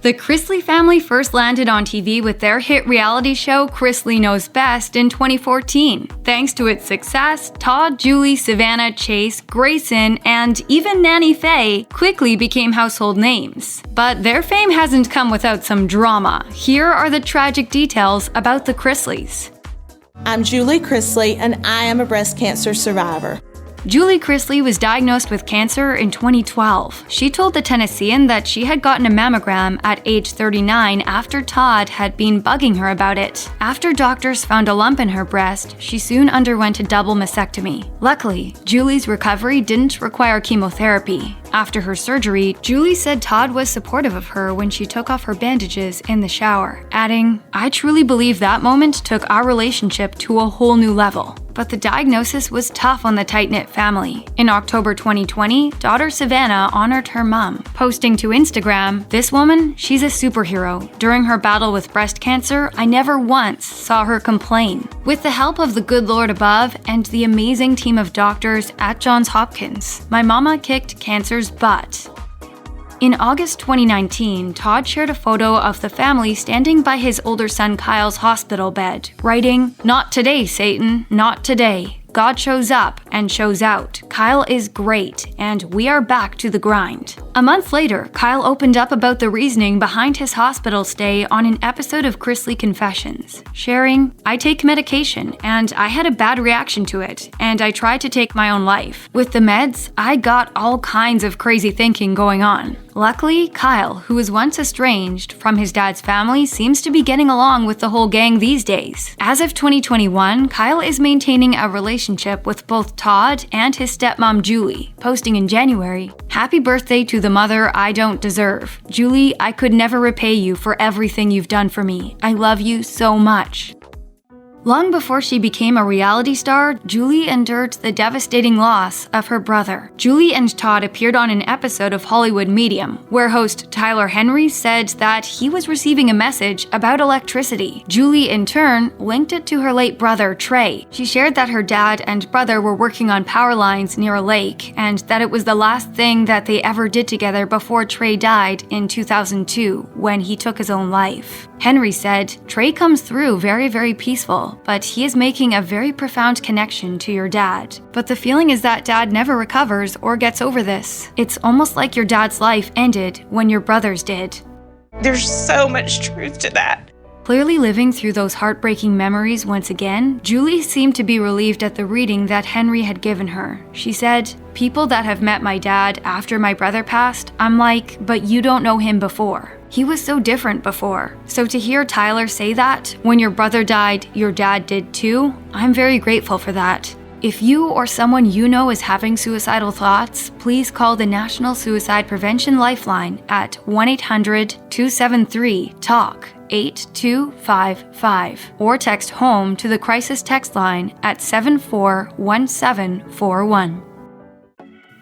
The Chrisley family first landed on TV with their hit reality show Chrisley Knows Best in 2014. Thanks to its success, Todd, Julie, Savannah, Chase, Grayson, and even Nanny Faye quickly became household names. But their fame hasn't come without some drama. Here are the tragic details about the Chrisleys. I'm Julie Chrisley, and I am a breast cancer survivor. Julie Chrisley was diagnosed with cancer in 2012. She told the Tennessean that she had gotten a mammogram at age 39 after Todd had been bugging her about it. After doctors found a lump in her breast, she soon underwent a double mastectomy. Luckily, Julie's recovery didn't require chemotherapy. After her surgery, Julie said Todd was supportive of her when she took off her bandages in the shower, adding, "I truly believe that moment took our relationship to a whole new level." But the diagnosis was tough on the tight-knit family. In October 2020, daughter Savannah honored her mom, posting to Instagram, "This woman, she's a superhero. During her battle with breast cancer, I never once saw her complain." With the help of the good Lord above and the amazing team of doctors at Johns Hopkins, my mama kicked cancer's butt. In August 2019, Todd shared a photo of the family standing by his older son Kyle's hospital bed, writing, "Not today, Satan, not today. God shows up and shows out. Kyle is great, and we are back to the grind." A month later, Kyle opened up about the reasoning behind his hospital stay on an episode of Chrisley Confessions, sharing, "I take medication, and I had a bad reaction to it, and I tried to take my own life. With the meds, I got all kinds of crazy thinking going on." Luckily, Kyle, who was once estranged from his dad's family, seems to be getting along with the whole gang these days. As of 2021, Kyle is maintaining a relationship with both Todd and his stepmom Julie, posting in January, "Happy birthday to the mother I don't deserve. Julie, I could never repay you for everything you've done for me. I love you so much." Long before she became a reality star, Julie endured the devastating loss of her brother. Julie and Todd appeared on an episode of Hollywood Medium, where host Tyler Henry said that he was receiving a message about electricity. Julie, in turn, linked it to her late brother, Trey. She shared that her dad and brother were working on power lines near a lake, and that it was the last thing that they ever did together before Trey died in 2002, when he took his own life. Henry said, "Trey comes through very, very peaceful, but he is making a very profound connection to your dad. But the feeling is that dad never recovers or gets over this. It's almost like your dad's life ended when your brother's did." There's so much truth to that. Clearly living through those heartbreaking memories once again, Julie seemed to be relieved at the reading that Henry had given her. She said, "People that have met my dad after my brother passed, I'm like, but you don't know him before. He was so different before." So to hear Tyler say that, when your brother died, your dad did too, I'm very grateful for that. If you or someone you know is having suicidal thoughts, please call the National Suicide Prevention Lifeline at 1-800-273-TALK. 8255 or text HOME to the crisis text line at 741741.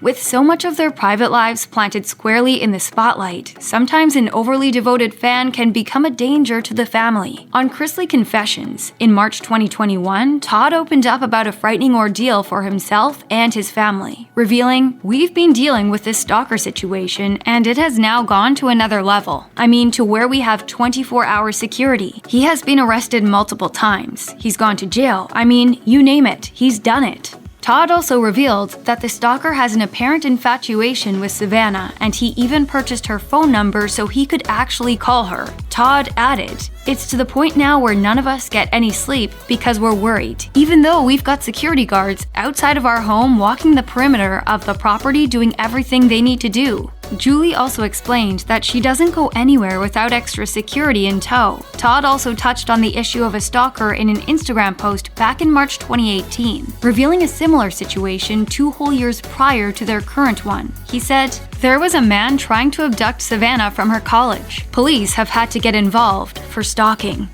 With so much of their private lives planted squarely in the spotlight, sometimes an overly devoted fan can become a danger to the family. On Chrisley Confessions, in March 2021, Todd opened up about a frightening ordeal for himself and his family, revealing, "We've been dealing with this stalker situation, and it has now gone to another level. I mean, to where we have 24-hour security. He has been arrested multiple times. He's gone to jail. I mean, you name it, he's done it." Todd also revealed that the stalker has an apparent infatuation with Savannah, and he even purchased her phone number so he could actually call her. Todd added, "It's to the point now where none of us get any sleep because we're worried, even though we've got security guards outside of our home walking the perimeter of the property doing everything they need to do." Julie also explained that she doesn't go anywhere without extra security in tow. Todd also touched on the issue of a stalker in an Instagram post back in March 2018, revealing a similar situation 2 whole years prior to their current one. He said, "There was a man trying to abduct Savannah from her college. Police have had to get involved for stalking."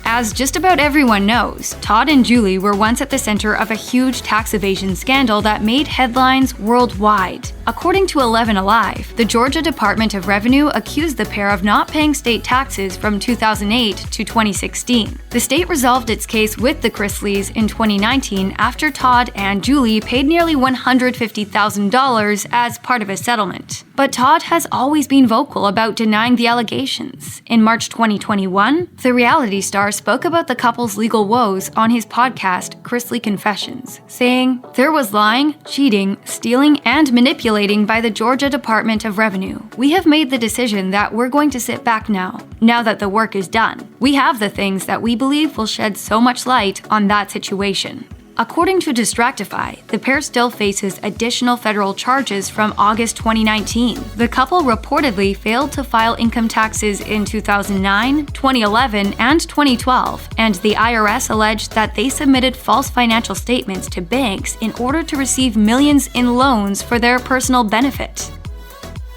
As just about everyone knows, Todd and Julie were once at the center of a huge tax evasion scandal that made headlines worldwide. According to 11 Alive, the Georgia Department of Revenue accused the pair of not paying state taxes from 2008 to 2016. The state resolved its case with the Chrisleys in 2019 after Todd and Julie paid nearly $150,000 as part of a settlement. But Todd has always been vocal about denying the allegations. In March 2021, the reality star spoke about the couple's legal woes on his podcast, Chrisley Confessions, saying, "There was lying, cheating, stealing, and manipulating by the Georgia Department of Revenue. We have made the decision that we're going to sit back now that the work is done. We have the things that we believe will shed so much light on that situation." According to Distractify, the pair still faces additional federal charges from August 2019. The couple reportedly failed to file income taxes in 2009, 2011, and 2012, and the IRS alleged that they submitted false financial statements to banks in order to receive millions in loans for their personal benefit.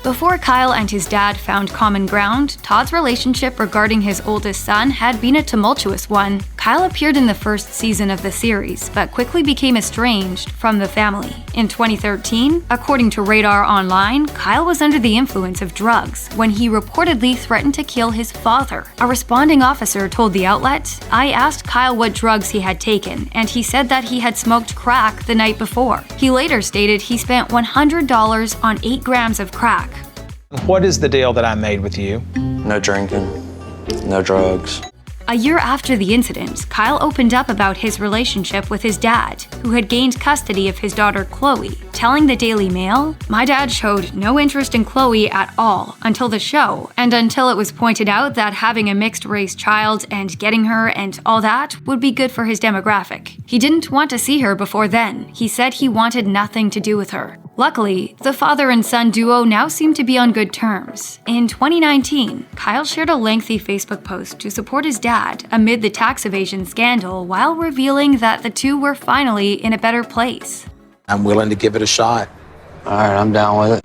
Before Kyle and his dad found common ground, Todd's relationship regarding his oldest son had been a tumultuous one. Kyle appeared in the first season of the series, but quickly became estranged from the family. In 2013, according to Radar Online, Kyle was under the influence of drugs when he reportedly threatened to kill his father. A responding officer told the outlet, "I asked Kyle what drugs he had taken, and he said that he had smoked crack the night before." He later stated he spent $100 on 8 grams of crack. What is the deal that I made with you? No drinking, no drugs. A year after the incident, Kyle opened up about his relationship with his dad, who had gained custody of his daughter Chloe, telling the Daily Mail, "My dad showed no interest in Chloe at all until the show, and until it was pointed out that having a mixed-race child and getting her and all that would be good for his demographic. He didn't want to see her before then. He said he wanted nothing to do with her." Luckily, the father and son duo now seem to be on good terms. In 2019, Kyle shared a lengthy Facebook post to support his dad amid the tax evasion scandal while revealing that the two were finally in a better place. "I'm willing to give it a shot." All right, I'm down with it.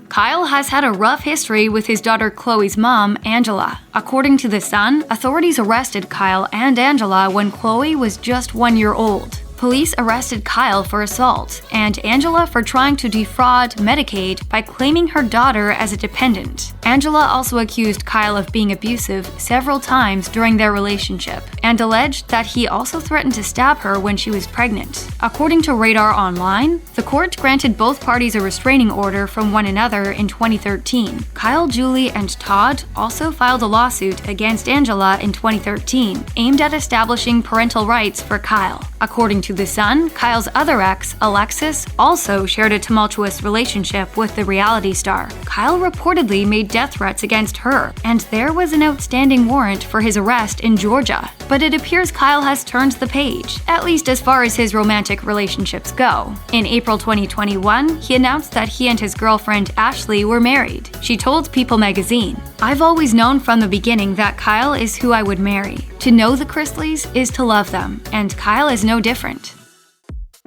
Kyle has had a rough history with his daughter Chloe's mom, Angela. According to The Sun, authorities arrested Kyle and Angela when Chloe was just 1 year old. Police arrested Kyle for assault and Angela for trying to defraud Medicaid by claiming her daughter as a dependent. Angela also accused Kyle of being abusive several times during their relationship and alleged that he also threatened to stab her when she was pregnant. According to Radar Online, the court granted both parties a restraining order from one another in 2013. Kyle, Julie, and Todd also filed a lawsuit against Angela in 2013, aimed at establishing parental rights for Kyle. According to The Sun, Kyle's other ex, Alexis, also shared a tumultuous relationship with the reality star. Kyle reportedly made death threats against her, and there was an outstanding warrant for his arrest in Georgia. But it appears Kyle has turned the page, at least as far as his romantic relationships go. In April 2021, he announced that he and his girlfriend Ashley were married. She told People magazine, "I've always known from the beginning that Kyle is who I would marry. To know the Chrisleys is to love them, and Kyle is no different."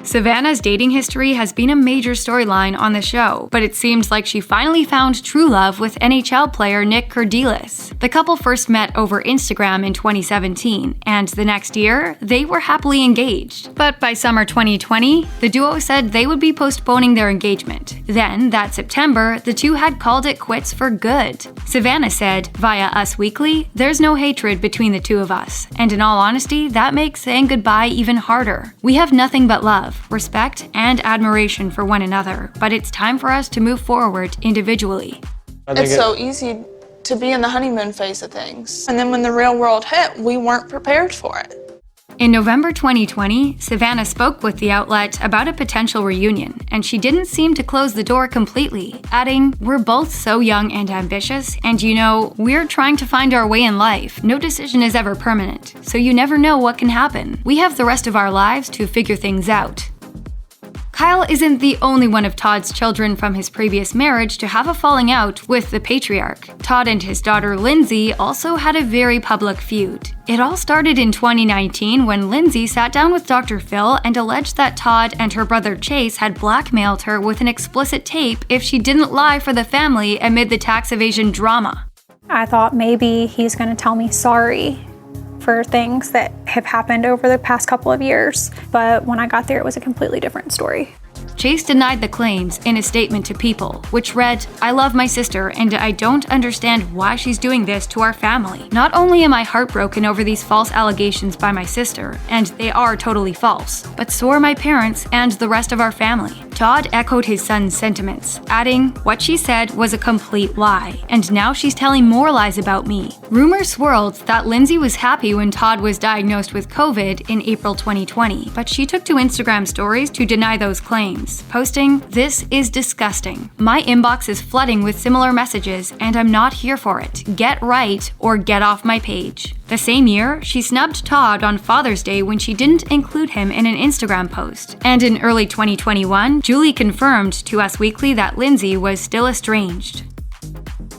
Savannah's dating history has been a major storyline on the show, but it seems like she finally found true love with NHL player Nick Kerdiles. The couple first met over Instagram in 2017, and the next year, they were happily engaged. But by summer 2020, the duo said they would be postponing their engagement. Then, that September, the two had called it quits for good. Savannah said, via Us Weekly, "There's no hatred between the two of us, and in all honesty, that makes saying goodbye even harder. We have nothing but love, respect, and admiration for one another, but it's time for us to move forward individually." It's so easy to be in the honeymoon phase of things. And then when the real world hit, we weren't prepared for it. In November 2020, Savannah spoke with the outlet about a potential reunion, and she didn't seem to close the door completely, adding, "We're both so young and ambitious, and we're trying to find our way in life. No decision is ever permanent, so you never know what can happen. We have the rest of our lives to figure things out." Kyle isn't the only one of Todd's children from his previous marriage to have a falling out with the patriarch. Todd and his daughter Lindsie also had a very public feud. It all started in 2019 when Lindsie sat down with Dr. Phil and alleged that Todd and her brother Chase had blackmailed her with an explicit tape if she didn't lie for the family amid the tax evasion drama. I thought maybe he's going to tell me sorry for things that have happened over the past couple of years, but when I got there, it was a completely different story. Chase denied the claims in a statement to People, which read, "I love my sister and I don't understand why she's doing this to our family. Not only am I heartbroken over these false allegations by my sister, and they are totally false, but so are my parents and the rest of our family." Todd echoed his son's sentiments, adding, "What she said was a complete lie, and now she's telling more lies about me." Rumors swirled that Lindsie was happy when Todd was diagnosed with COVID in April 2020, but she took to Instagram stories to deny those claims, posting, "This is disgusting. My inbox is flooding with similar messages, and I'm not here for it. Get right or get off my page." The same year, she snubbed Todd on Father's Day when she didn't include him in an Instagram post. And in early 2021, Julie confirmed to Us Weekly that Lindsie was still estranged.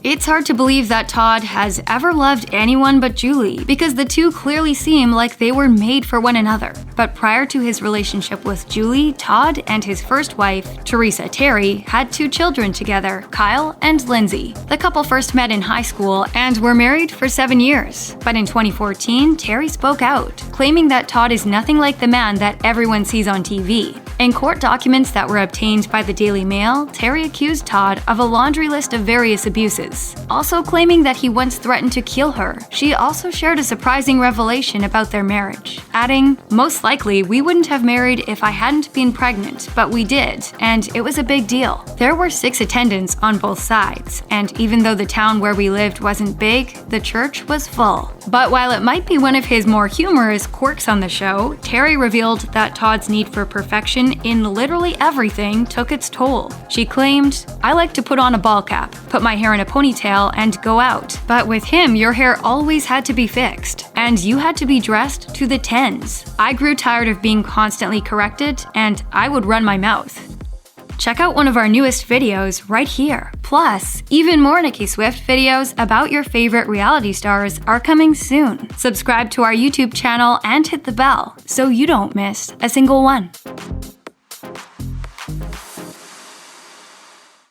It's hard to believe that Todd has ever loved anyone but Julie, because the two clearly seem like they were made for one another. But prior to his relationship with Julie, Todd and his first wife, Teresa Terry, had 2 children together, Kyle and Lindsie. The couple first met in high school and were married for 7 years. But in 2014, Terry spoke out, claiming that Todd is nothing like the man that everyone sees on TV. In court documents that were obtained by the Daily Mail, Terry accused Todd of a laundry list of various abuses, also claiming that he once threatened to kill her. She also shared a surprising revelation about their marriage, adding, "Most likely, we wouldn't have married if I hadn't been pregnant, but we did, and it was a big deal. There were 6 attendants on both sides, and even though the town where we lived wasn't big, the church was full." But while it might be one of his more humorous quirks on the show, Terry revealed that Todd's need for perfection in literally everything took its toll. She claimed, "I like to put on a ball cap, put my hair in a ponytail, and go out. But with him, your hair always had to be fixed, and you had to be dressed to the 10s. I grew tired of being constantly corrected, and I would run my mouth." Check out one of our newest videos right here. Plus, even more Nicki Swift videos about your favorite reality stars are coming soon. Subscribe to our YouTube channel and hit the bell so you don't miss a single one.